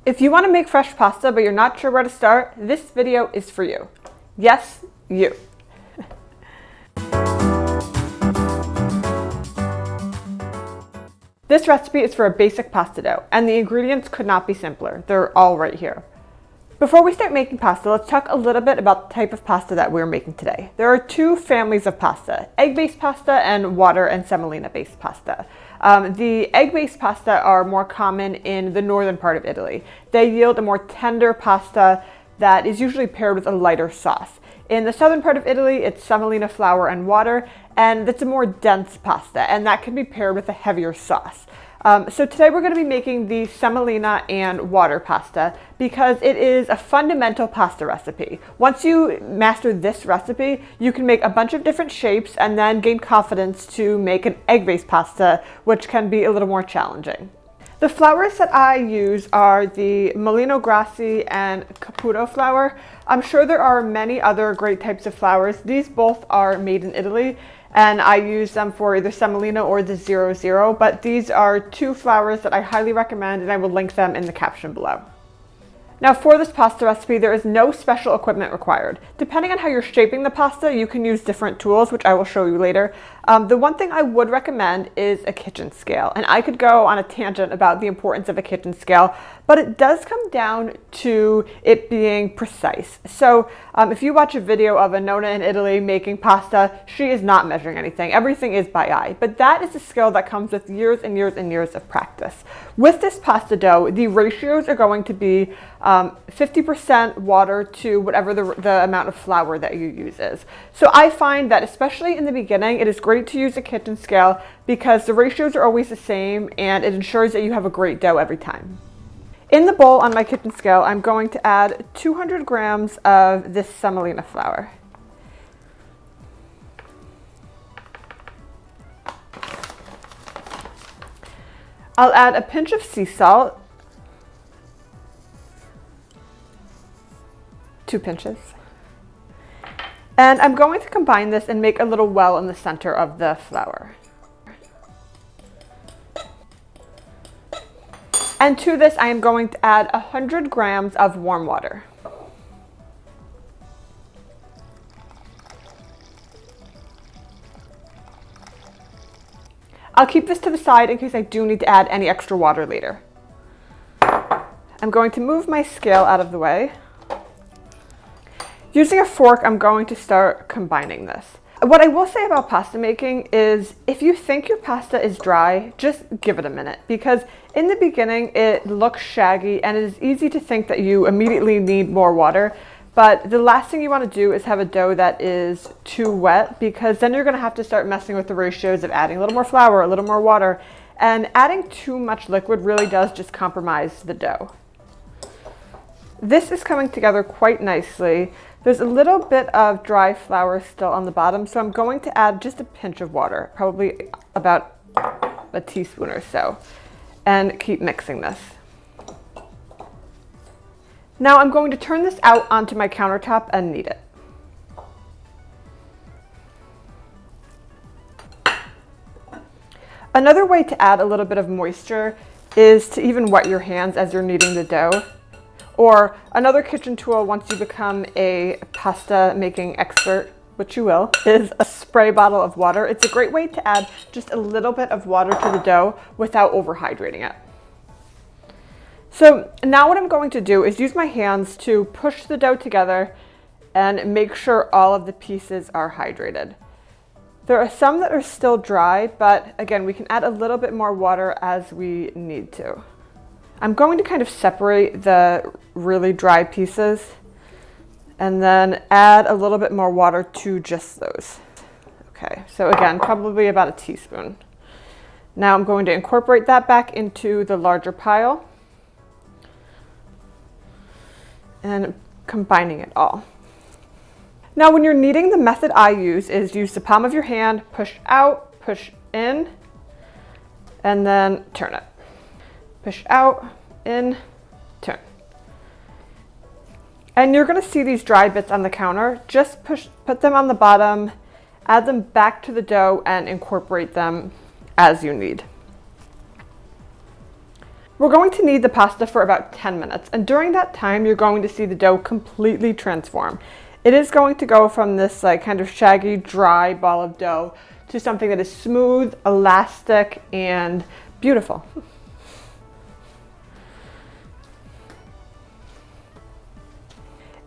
If you want to make fresh pasta but you're not sure where to start, this video is for you. Yes, you. This recipe is for a basic pasta dough, and the ingredients could not be simpler. They're all right here. Before we start making pasta, let's talk a little bit about the type of pasta that we're making today. There are two families of pasta, egg-based pasta and water and semolina-based pasta. The egg-based pasta are more common in the northern part of Italy. They yield a more tender pasta that is usually paired with a lighter sauce. In the southern part of Italy, it's semolina flour and water, and it's a more dense pasta, and that can be paired with a heavier sauce. So today we're going to be making the semolina and water pasta because it is a fundamental pasta recipe. Once you master this recipe, you can make a bunch of different shapes and then gain confidence to make an egg-based pasta, which can be a little more challenging. The flours that I use are the Molino Grassi and Caputo flour. I'm sure there are many other great types of flours. These both are made in Italy, and I use them for either semolina or the 00, but these are two flours that I highly recommend, and I will link them in the caption below. Now for this pasta recipe, there is no special equipment required. Depending on how you're shaping the pasta, you can use different tools, which I will show you later. The one thing I would recommend is a kitchen scale, and I could go on a tangent about the importance of a kitchen scale, but it does come down to it being precise. So if you watch a video of a nonna in Italy making pasta, she is not measuring anything. Everything is by eye, but that is a skill that comes with years and years and years of practice. With this pasta dough, the ratios are going to be 50% water to whatever the amount of flour that you use is. So I find that especially in the beginning, it is great to use a kitchen scale because the ratios are always the same and it ensures that you have a great dough every time. In the bowl on my kitchen scale, I'm going to add 200 grams of this semolina flour. I'll add a pinch of sea salt, 2 pinches. And I'm going to combine this and make a little well in the center of the flour. And to this, I am going to add 100 grams of warm water. I'll keep this to the side in case I do need to add any extra water later. I'm going to move my scale out of the way. Using a fork, I'm going to start combining this. What I will say about pasta making is if you think your pasta is dry, just give it a minute, because in the beginning it looks shaggy and it is easy to think that you immediately need more water. But the last thing you want to do is have a dough that is too wet, because then you're going to have to start messing with the ratios of adding a little more flour, a little more water, and adding too much liquid really does just compromise the dough. This is coming together quite nicely. There's a little bit of dry flour still on the bottom, so I'm going to add just a pinch of water, probably about a teaspoon or so, and keep mixing this. Now I'm going to turn this out onto my countertop and knead it. Another way to add a little bit of moisture is to even wet your hands as you're kneading the dough. Or another kitchen tool once you become a pasta making expert, which you will, is a spray bottle of water. It's a great way to add just a little bit of water to the dough without overhydrating it. So now what I'm going to do is use my hands to push the dough together and make sure all of the pieces are hydrated. There are some that are still dry, but again, we can add a little bit more water as we need to. I'm going to kind of separate the really dry pieces and then add a little bit more water to just those. Okay, so again, probably about a teaspoon. Now I'm going to incorporate that back into the larger pile and combining it all. Now when you're kneading, the method I use is use the palm of your hand, push out, push in, and then turn it. Push out, in, turn. And you're going to see these dry bits on the counter. Just put them on the bottom, add them back to the dough, and incorporate them as you need. We're going to knead the pasta for about 10 minutes, and during that time you're going to see the dough completely transform. It is going to go from this like kind of shaggy, dry ball of dough to something that is smooth, elastic, and beautiful.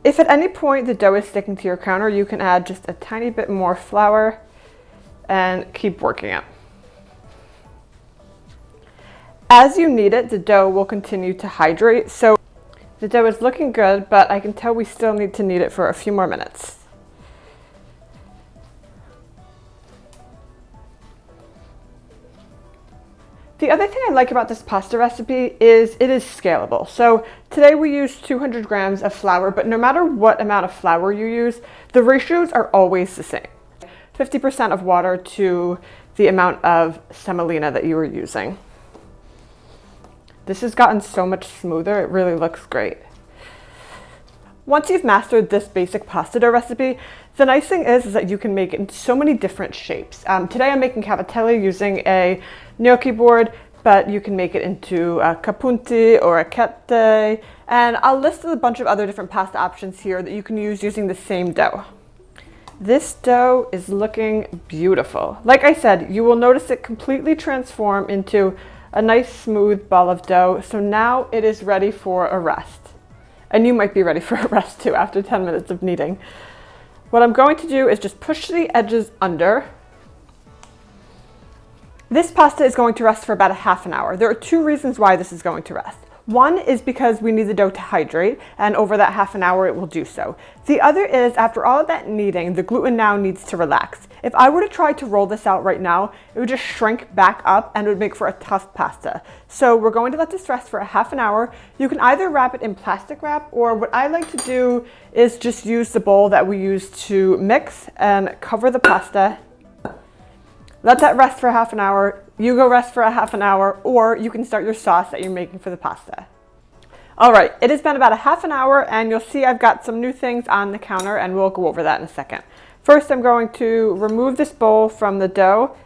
If at any point the dough is sticking to your counter, you can add just a tiny bit more flour and keep working it. As you knead it, the dough will continue to hydrate. So the dough is looking good, but I can tell we still need to knead it for a few more minutes. The other thing I like about this pasta recipe is it is scalable. So today we used 200 grams of flour, but no matter what amount of flour you use, the ratios are always the same. 50% of water to the amount of semolina that you were using. This has gotten so much smoother, it really looks great. Once you've mastered this basic pasta dough recipe, the nice thing is that you can make it in so many different shapes. Today I'm making cavatelli using a gnocchi board, but you can make it into a capunti or a kette, and I'll list a bunch of other different pasta options here that you can use using the same dough. This dough is looking beautiful. Like I said, you will notice it completely transform into a nice smooth ball of dough, so now it is ready for a rest. And you might be ready for a rest too after 10 minutes of kneading. What I'm going to do is just push the edges under. This pasta is going to rest for about a half an hour. There are two reasons why this is going to rest. One is because we need the dough to hydrate, and over that half an hour it will do so. The other is after all of that kneading, the gluten now needs to relax. If I were to try to roll this out right now, it would just shrink back up and it would make for a tough pasta. So we're going to let this rest for a half an hour. You can either wrap it in plastic wrap, or what I like to do is just use the bowl that we use to mix and cover the pasta. Let that rest for half an hour. You go rest for a half an hour, or you can start your sauce that you're making for the pasta. All right, it has been about a half an hour, and you'll see I've got some new things on the counter, and we'll go over that in a second. First, I'm going to remove this bowl from the dough.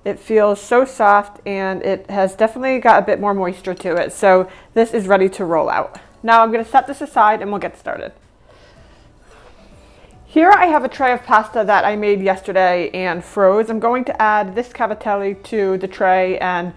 It feels so soft, and it has definitely got a bit more moisture to it, so this is ready to roll out. Now I'm going to set this aside, and we'll get started. Here I have a tray of pasta that I made yesterday and froze. I'm going to add this cavatelli to the tray and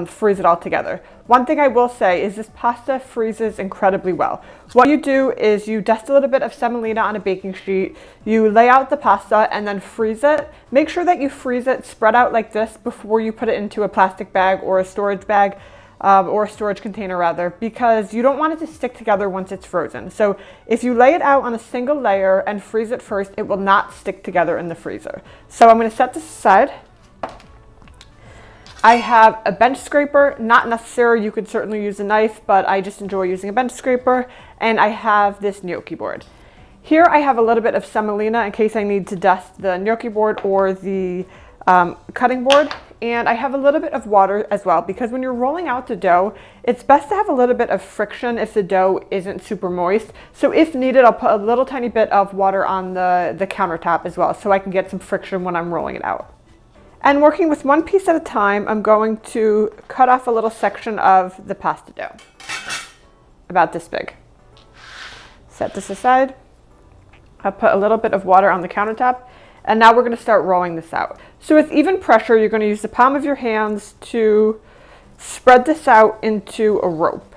freeze it all together. One thing I will say is this pasta freezes incredibly well. What you do is you dust a little bit of semolina on a baking sheet, you lay out the pasta and then freeze it. Make sure that you freeze it spread out like this before you put it into a plastic bag or a storage bag. Or a storage container rather, because you don't want it to stick together once it's frozen. So if you lay it out on a single layer and freeze it first, it will not stick together in the freezer. So I'm going to set this aside. I have a bench scraper, not necessary, you could certainly use a knife, but I just enjoy using a bench scraper, and I have this gnocchi board. Here I have a little bit of semolina in case I need to dust the gnocchi board or the cutting board. And I have a little bit of water as well, because when you're rolling out the dough, it's best to have a little bit of friction if the dough isn't super moist. So if needed, I'll put a little tiny bit of water on the countertop as well, so I can get some friction when I'm rolling it out. And working with one piece at a time, I'm going to cut off a little section of the pasta dough, about this big. Set this aside. I'll put a little bit of water on the countertop. And now we're going to start rolling this out. So with even pressure, you're going to use the palm of your hands to spread this out into a rope.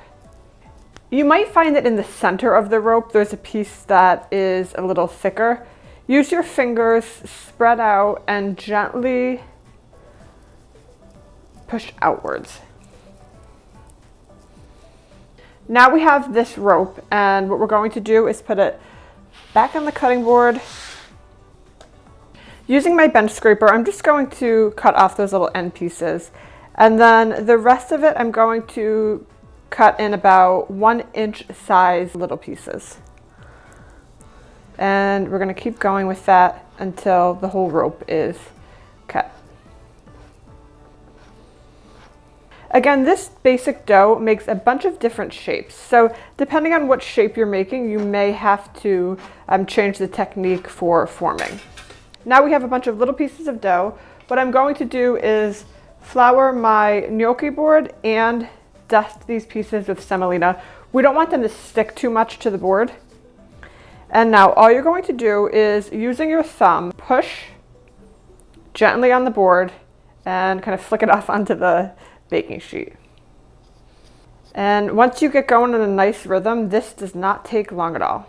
You might find that in the center of the rope, there's a piece that is a little thicker. Use your fingers, spread out, and gently push outwards. Now we have this rope, and what we're going to do is put it back on the cutting board. Using my bench scraper, I'm just going to cut off those little end pieces. And then the rest of it, I'm going to cut in about 1 inch size little pieces. And we're going to keep going with that until the whole rope is cut. Again, this basic dough makes a bunch of different shapes. So depending on what shape you're making, you may have to change the technique for forming. Now we have a bunch of little pieces of dough. What I'm going to do is flour my gnocchi board and dust these pieces with semolina. We don't want them to stick too much to the board. And now all you're going to do is, using your thumb, push gently on the board and kind of flick it off onto the baking sheet. And once you get going in a nice rhythm, this does not take long at all.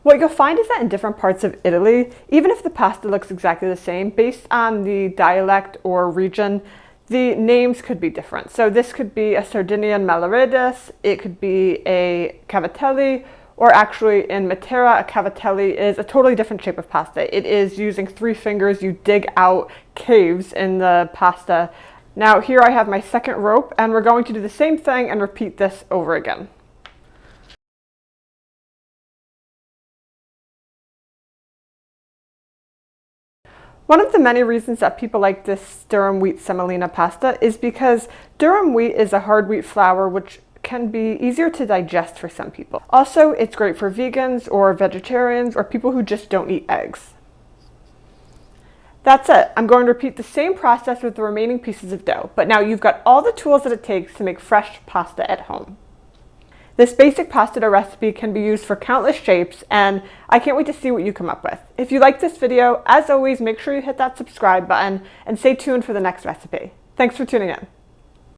What you'll find is that in different parts of Italy, even if the pasta looks exactly the same, based on the dialect or region, the names could be different. So this could be a Sardinian malaredis, it could be a cavatelli, or actually in Matera, a cavatelli is a totally different shape of pasta. It is using 3 fingers, you dig out caves in the pasta. Now here I have my second rope, and we're going to do the same thing and repeat this over again. One of the many reasons that people like this durum wheat semolina pasta is because durum wheat is a hard wheat flour which can be easier to digest for some people. Also, it's great for vegans or vegetarians or people who just don't eat eggs. That's it. I'm going to repeat the same process with the remaining pieces of dough, but now you've got all the tools that it takes to make fresh pasta at home. This basic pasta dough recipe can be used for countless shapes, and I can't wait to see what you come up with. If you like this video, as always, make sure you hit that subscribe button and stay tuned for the next recipe. Thanks for tuning in.